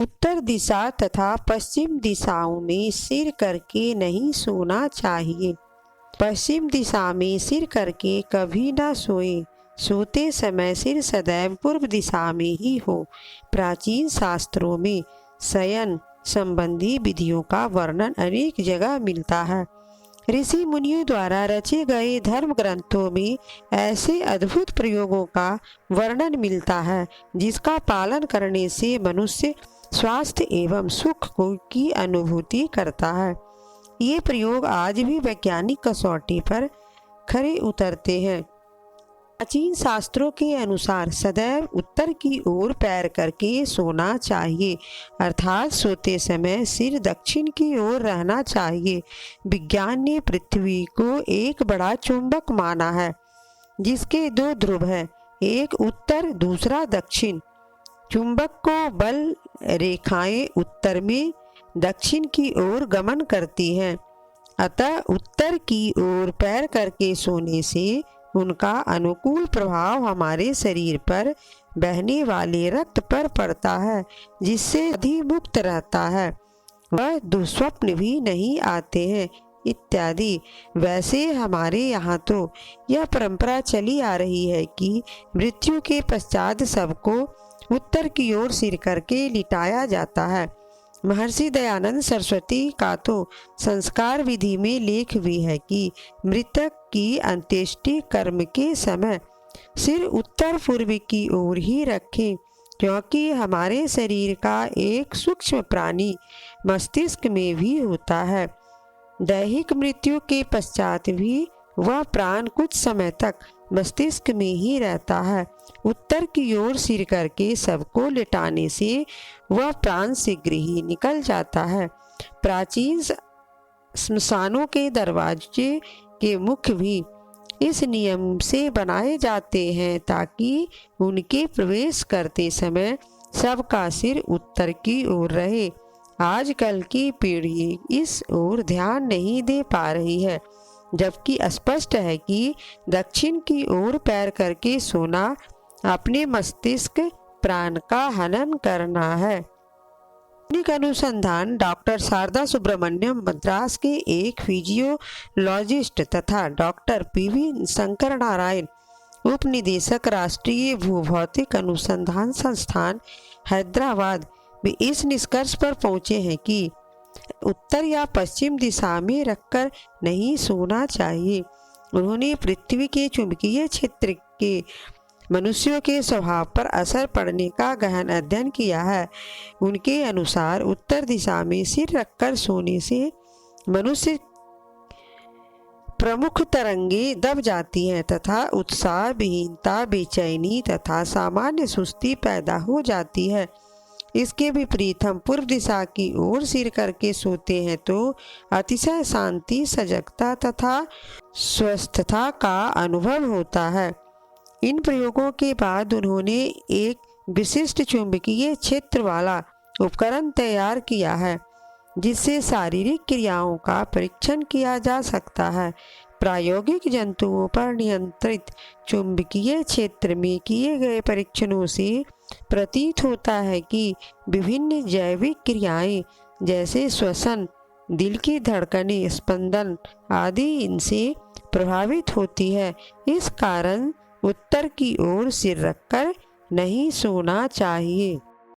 उत्तर दिशा तथा पश्चिम दिशाओं में सिर करके नहीं सोना चाहिए। पश्चिम दिशा में सिर करके कभी न सोए। सोते समय सिर सदैव पूर्व दिशा में ही हो। प्राचीन शास्त्रों में शयन संबंधी विधियों का वर्णन अनेक जगह मिलता है। ऋषि मुनियों द्वारा रचे गए धर्म ग्रंथों में ऐसे अद्भुत प्रयोगों का वर्णन मिलता है जिसका पालन करने से मनुष्य स्वास्थ्य एवं सुख की अनुभूति करता है। ये प्रयोग आज भी वैज्ञानिक कसौटी पर खरे उतरते हैं। प्राचीन शास्त्रों के अनुसार सदैव उत्तर की ओर पैर करके सोना चाहिए, अर्थात सोते समय सिर दक्षिण की ओर रहना चाहिए। विज्ञान ने पृथ्वी को एक बड़ा चुंबक माना है जिसके दो ध्रुव हैं, एक उत्तर दूसरा दक्षिण। चुंबक को बल रेखाएं उत्तर में दक्षिण की ओर गमन करती हैं, अतः उत्तर की ओर पैर करके सोने से उनका अनुकूल प्रभाव हमारे शरीर पर बहने वाले रक्त पर पड़ता है, जिससे अधिमुक्त रहता है, वह दुस्वप्न भी नहीं आते हैं इत्यादि। वैसे हमारे यहाँ तो यह परंपरा चली आ रही है कि मृत्यु के पश्चात सबको उत्तर की ओर सिर करके लिटाया जाता है। महर्षि दयानंद सरस्वती का तो संस्कार विधि में लेख भी है कि मृतक की अंत्येष्टि कर्म के समय सिर उत्तर पूर्व की ओर ही रखें, क्योंकि हमारे शरीर का एक सूक्ष्म प्राणी मस्तिष्क में भी होता है। दैहिक मृत्यु के पश्चात भी वह प्राण कुछ समय तक मस्तिष्क में ही रहता है। उत्तर की ओर सिर करके सबको लिटाने से वह प्राण शीघ्र ही निकल जाता है। प्राचीन स्मशानों के दरवाजे के मुख भी इस नियम से बनाए जाते हैं ताकि उनके प्रवेश करते समय सबका सिर उत्तर की ओर रहे। आजकल की पीढ़ी इस ओर ध्यान नहीं दे पा रही है, जबकि स्पष्ट है कि दक्षिण की ओर पैर करके सोना अपने मस्तिष्क प्राण का हनन करना है। अनुसंधान डॉक्टर शारदा सुब्रमण्यम मद्रास के एक फिजियोलॉजिस्ट तथा डॉक्टर पीवी शंकर नारायण उपनिदेशक राष्ट्रीय भूभौतिक अनुसंधान संस्थान हैदराबाद में इस निष्कर्ष पर पहुंचे हैं कि उत्तर या पश्चिम दिशा में रखकर नहीं सोना चाहिए। उन्होंने पृथ्वी के चुंबकीय क्षेत्र के मनुष्यों के स्वभाव पर असर पड़ने का गहन अध्ययन किया है। उनके अनुसार उत्तर दिशा में सिर रखकर सोने से मनुष्य प्रमुख तरंगे दब जाती हैं तथा उत्साह विहीनता, बेचैनी तथा सामान्य सुस्ती पैदा हो जाती है। इसके विपरीत हम पूर्व दिशा की ओर सिर करके सोते हैं तो अतिशय शांति, सजगता तथा स्वस्थता का अनुभव होता है। इन प्रयोगों के बाद उन्होंने एक विशिष्ट चुंबकीय क्षेत्र वाला उपकरण तैयार किया है जिससे शारीरिक क्रियाओं का परीक्षण किया जा सकता है। प्रायोगिक जंतुओं पर नियंत्रित चुंबकीय क्षेत्र में किए गए परीक्षणों से प्रतीत होता है कि विभिन्न जैविक क्रियाएं जैसे श्वसन, दिल की धड़कनें, स्पंदन आदि इनसे प्रभावित होती है। इस कारण उत्तर की ओर सिर रखकर नहीं सोना चाहिए।